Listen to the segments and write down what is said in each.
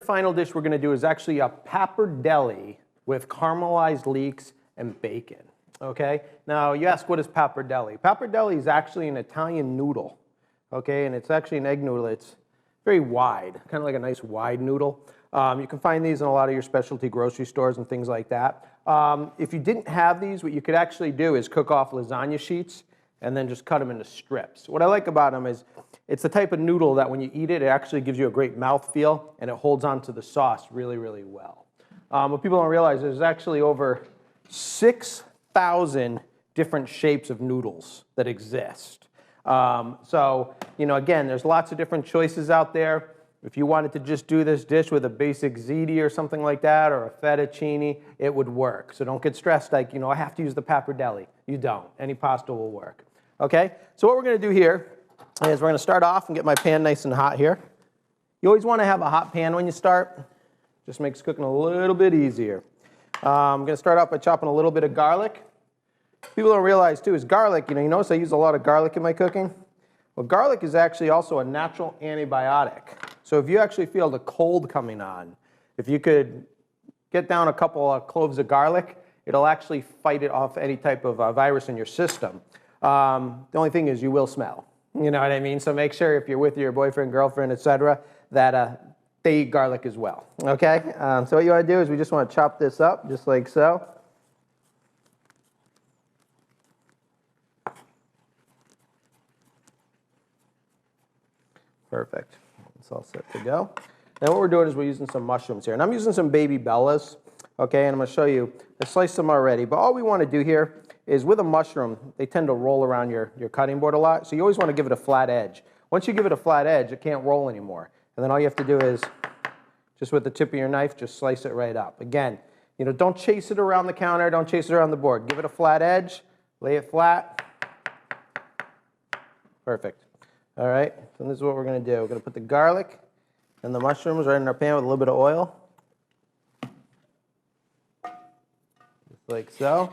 Final dish we're going to do is actually a Pappardelle with caramelized leeks and bacon. Okay, now you ask, what is Pappardelle? Pappardelle is actually an Italian noodle. Okay, and it's actually an egg noodle. It's very wide, kind of like a nice wide noodle. You can find these in a lot of your specialty grocery stores and things like that. If you didn't have these, what you could actually do is cook off lasagna sheets and then just cut them into strips. What I like about them is it's the type of noodle that when you eat it, it actually gives you a great mouthfeel and it holds onto the sauce really, really well. What people don't realize is there's actually over 6,000 different shapes of noodles that exist. So, again, there's lots of different choices out there. If you wanted to just do this dish with a basic ziti or something like that, or a fettuccine, it would work. So don't get stressed like, I have to use the Pappardelle. You don't. Any pasta will work. Okay? So what we're going to do here is we're going to start off and get my pan nice and hot here. You always want to have a hot pan when you start. Just makes cooking a little bit easier. I'm going to start off by chopping a little bit of garlic. People don't realize too is garlic, you notice I use a lot of garlic in my cooking? Well, garlic is actually also a natural antibiotic. So if you actually feel the cold coming on, if you could get down a couple of cloves of garlic, it'll actually fight it off any type of virus in your system. The only thing is you will smell. You know what I mean? So make sure if you're with your boyfriend, girlfriend, etc., that they eat garlic as well. Okay? So what you want to do is we just want to chop this up just like so. Perfect. It's all set to go. Now what we're doing is we're using some mushrooms here. And I'm using some baby bellas. Okay, and I'm going to show you. I sliced them already. But all we want to do here is with a mushroom, they tend to roll around your cutting board a lot. So you always want to give it a flat edge. Once you give it a flat edge, it can't roll anymore. And then all you have to do is, just with the tip of your knife, just slice it right up. Again, don't chase it around the counter. Don't chase it around the board. Give it a flat edge. Lay it flat. Perfect. All right, so this is what we're going to do. We're going to put the garlic and the mushrooms right in our pan with a little bit of oil. Just like so.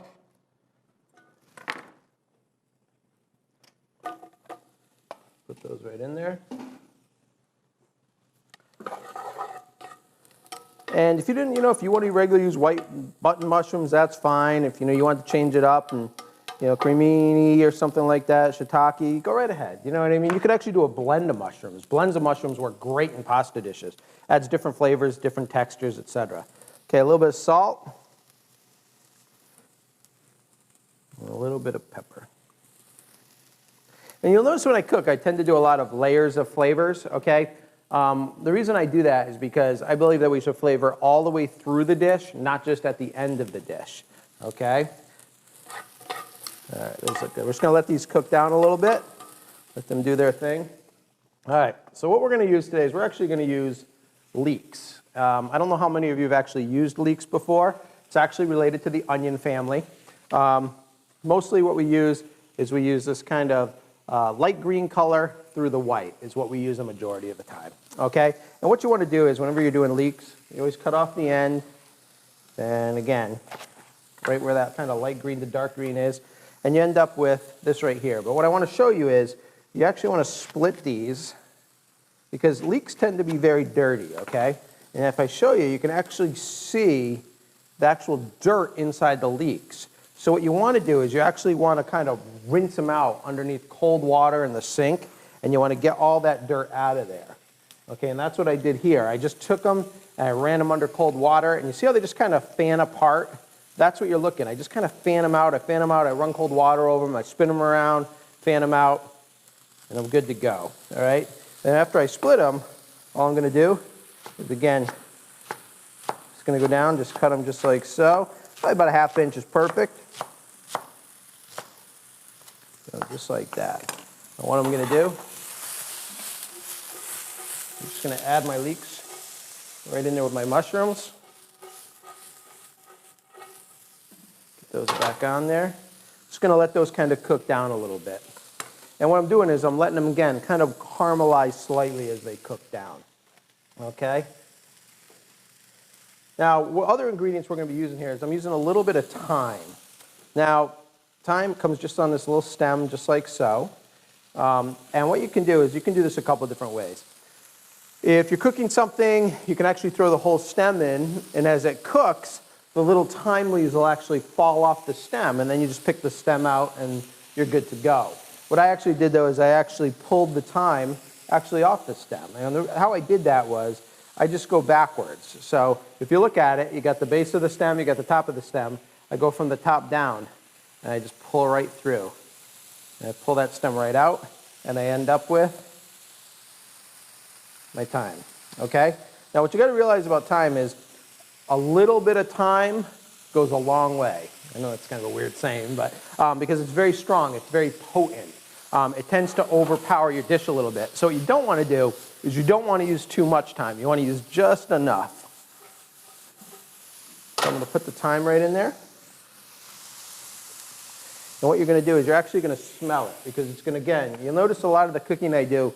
Put those right in there. And if you didn't, if you want to regularly use white button mushrooms, that's fine. If you want to change it up and cremini or something like that, shiitake, go right ahead. You know what I mean? You could actually do a blend of mushrooms. Blends of mushrooms work great in pasta dishes. Adds different flavors, different textures, etc. Okay, a little bit of salt. And a little bit of pepper. And you'll notice when I cook, I tend to do a lot of layers of flavors, okay? The reason I do that is because I believe that we should flavor all the way through the dish, not just at the end of the dish, okay? All right, those look good. We're just going to let these cook down a little bit. Let them do their thing. All right, so what we're going to use today is we're actually going to use leeks. I don't know how many of you have actually used leeks before. It's actually related to the onion family. Mostly what we use is we use this kind of light green color through the white is what we use a majority of the time. Okay, and what you want to do is whenever you're doing leeks, you always cut off the end. And again, right where that kind of light green to dark green is. And you end up with this right here. But what I want to show you is you actually want to split these because leeks tend to be very dirty, okay? And if I show you, you can actually see the actual dirt inside the leeks. So what you want to do is you actually want to kind of rinse them out underneath cold water in the sink, and you want to get all that dirt out of there. Okay, and that's what I did here. I just took them and I ran them under cold water, and you see how they just kind of fan apart? That's what you're looking. I just kind of fan them out. I run cold water over them. I spin them around, fan them out, and I'm good to go. All right? Then after I split them, all I'm going to do is, again, just going to go down, just cut them just like so. Probably about a ½ inch is perfect. So just like that. And what I'm going to do, I'm just going to add my leeks right in there with my mushrooms. Those back on there. Just going to let those kind of cook down a little bit. And what I'm doing is I'm letting them, again, kind of caramelize slightly as they cook down. Okay? Now, what other ingredients we're going to be using here is I'm using a little bit of thyme. Now, thyme comes just on this little stem, just like so. And what you can do is you can do this a couple of different ways. If you're cooking something, you can actually throw the whole stem in, and as it cooks, the little thyme leaves will actually fall off the stem, and then you just pick the stem out and you're good to go. What I actually did though is I actually pulled the thyme actually off the stem. And how I did that was I just go backwards. So if you look at it, you got the base of the stem, you got the top of the stem. I go from the top down and I just pull right through. And I pull that stem right out and I end up with my thyme, okay? Now what you got to realize about thyme is a little bit of thyme goes a long way. I know that's kind of a weird saying, but because it's very strong, it's very potent. It tends to overpower your dish a little bit. So what you don't want to do is you don't want to use too much thyme. You want to use just enough. So I'm going to put the thyme right in there. And what you're going to do is you're actually going to smell it because it's going to, again, you'll notice a lot of the cooking I do,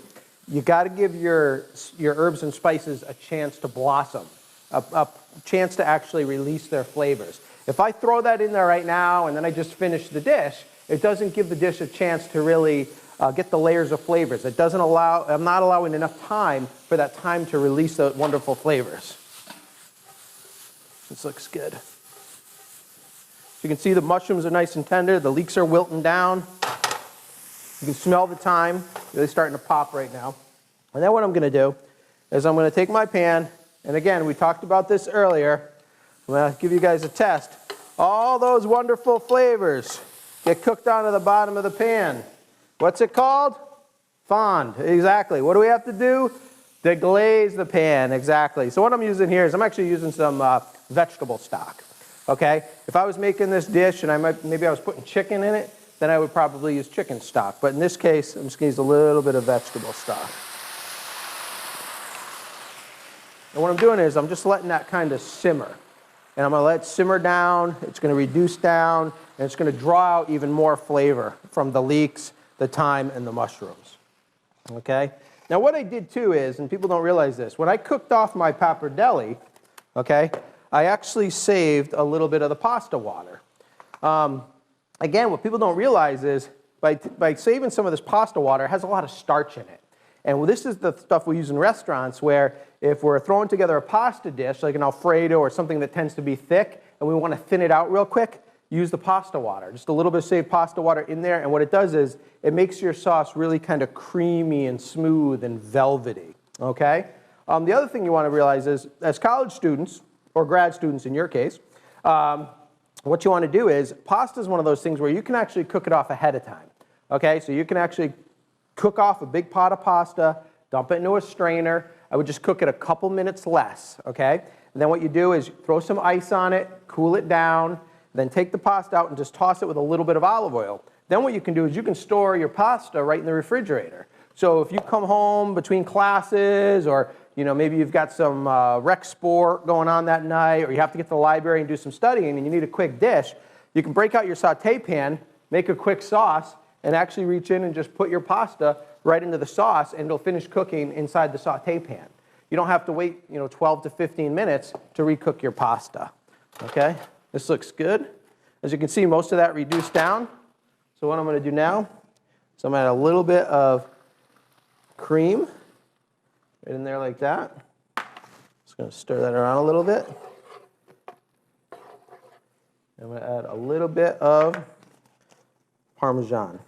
you got to give your herbs and spices a chance to blossom, a chance to actually release their flavors. If I throw that in there right now and then I just finish the dish, it doesn't give the dish a chance to really get the layers of flavors. It doesn't allow, I'm not allowing enough time for that thyme to release the wonderful flavors. This looks good. So you can see the mushrooms are nice and tender. The leeks are wilting down. You can smell the thyme. Really starting to pop right now. And then what I'm going to do is I'm going to take my pan, and again, we talked about this earlier. I'm going to give you guys a test. All those wonderful flavors get cooked onto the bottom of the pan. What's it called? Fond. Exactly. What do we have to do? Deglaze the pan. Exactly. So what I'm using here is I'm actually using some vegetable stock. Okay? If I was making this dish and maybe I was putting chicken in it, then I would probably use chicken stock. But in this case, I'm just going to use a little bit of vegetable stock. And what I'm doing is I'm just letting that kind of simmer. And I'm going to let it simmer down. It's going to reduce down. And it's going to draw out even more flavor from the leeks, the thyme, and the mushrooms. Okay? Now what I did too is, and people don't realize this, when I cooked off my pappardelle, okay, I actually saved a little bit of the pasta water. Again, what people don't realize is by saving some of this pasta water, it has a lot of starch in it. And this is the stuff we use in restaurants where if we're throwing together a pasta dish, like an Alfredo or something that tends to be thick, and we want to thin it out real quick, use the pasta water. Just a little bit of saved pasta water in there, and what it does is it makes your sauce really kind of creamy and smooth and velvety, okay? The other thing you want to realize is, as college students, or grad students in your case, what you want to do is, pasta is one of those things where you can actually cook it off ahead of time, okay? So you can actually cook off a big pot of pasta, dump it into a strainer. I would just cook it a couple minutes less, okay? And then what you do is throw some ice on it, cool it down, then take the pasta out and just toss it with a little bit of olive oil. Then what you can do is you can store your pasta right in the refrigerator. So if you come home between classes, or maybe you've got some rec sport going on that night, or you have to get to the library and do some studying and you need a quick dish, you can break out your saute pan, make a quick sauce, and actually reach in and just put your pasta right into the sauce, and it'll finish cooking inside the saute pan. You don't have to wait 12 to 15 minutes to recook your pasta. Okay? This looks good. As you can see, most of that reduced down. So what I'm going to do now is I'm going to add a little bit of cream right in there like that. Just going to stir that around a little bit. I'm going to add a little bit of Parmesan.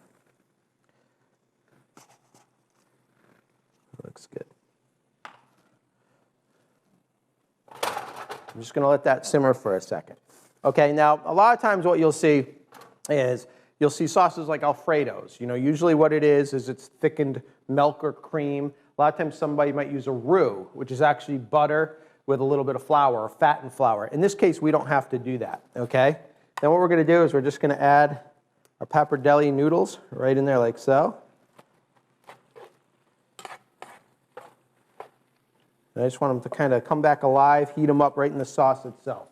Looks good. I'm just going to let that simmer for a second. Okay, now a lot of times what you'll see is you'll see sauces like Alfredos. Usually what it is it's thickened milk or cream. A lot of times somebody might use a roux, which is actually butter with a little bit of flour or fat and flour. In this case, we don't have to do that, okay? Then what we're going to do is we're just going to add our pappardelle noodles right in there like so. And I just want them to kind of come back alive, heat them up right in the sauce itself.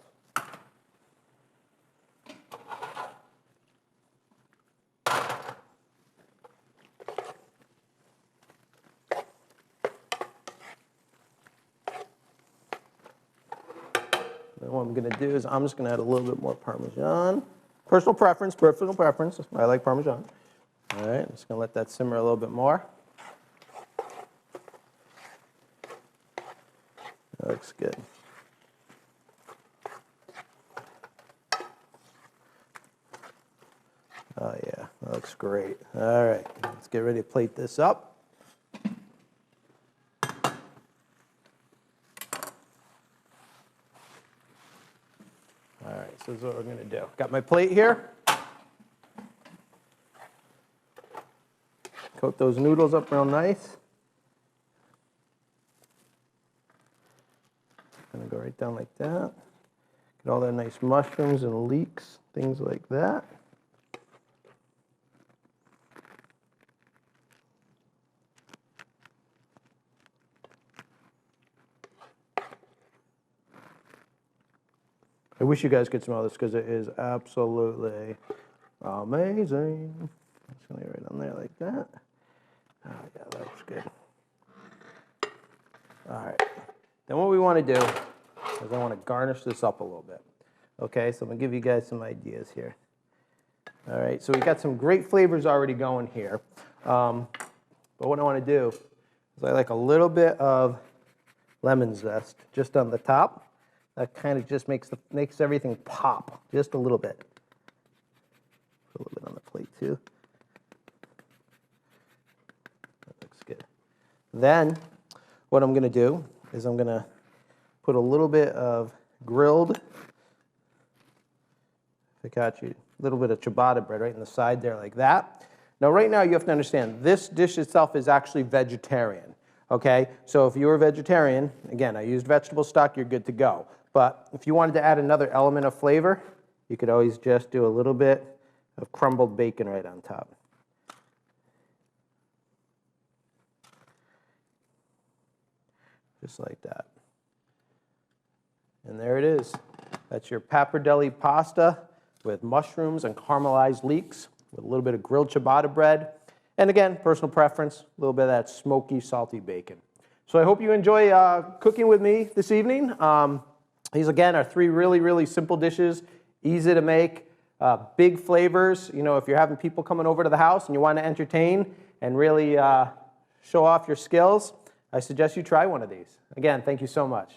And what I'm going to do is I'm just going to add a little bit more Parmesan. Personal preference. I like Parmesan. All right, I'm just going to let that simmer a little bit more. looks good. Oh yeah, that looks great. All right, let's get ready to plate this up. All right, so this is what we're gonna do. Got my plate here. Coat those noodles up real nice. Gonna go right down like that. Get all that nice mushrooms and leeks, things like that. I wish you guys could smell this because it is absolutely amazing. Just gonna get right on there like that. Oh yeah, that looks good. All right. Then what we want to do is I want to garnish this up a little bit. Okay, so I'm gonna give you guys some ideas here. All right, so we got some great flavors already going here. But what I want to do is I like a little bit of lemon zest just on the top. That kind of just makes everything pop just a little bit. Put a little bit on the plate too. That looks good. Then what I'm going to do is I'm going to put a little bit of grilled focaccia, a little bit of ciabatta bread right in the side there like that. Now right now you have to understand this dish itself is actually vegetarian. Okay, so if you're a vegetarian, again, I used vegetable stock, you're good to go. But if you wanted to add another element of flavor, you could always just do a little bit of crumbled bacon right on top. Just like that. And there it is. That's your Pappardelle pasta with mushrooms and caramelized leeks with a little bit of grilled ciabatta bread. And again, personal preference, a little bit of that smoky, salty bacon. So I hope you enjoy cooking with me this evening. These, again, are three really, really simple dishes, easy to make, big flavors. You know, if you're having people coming over to the house and you want to entertain and really show off your skills, I suggest you try one of these. Again, thank you so much.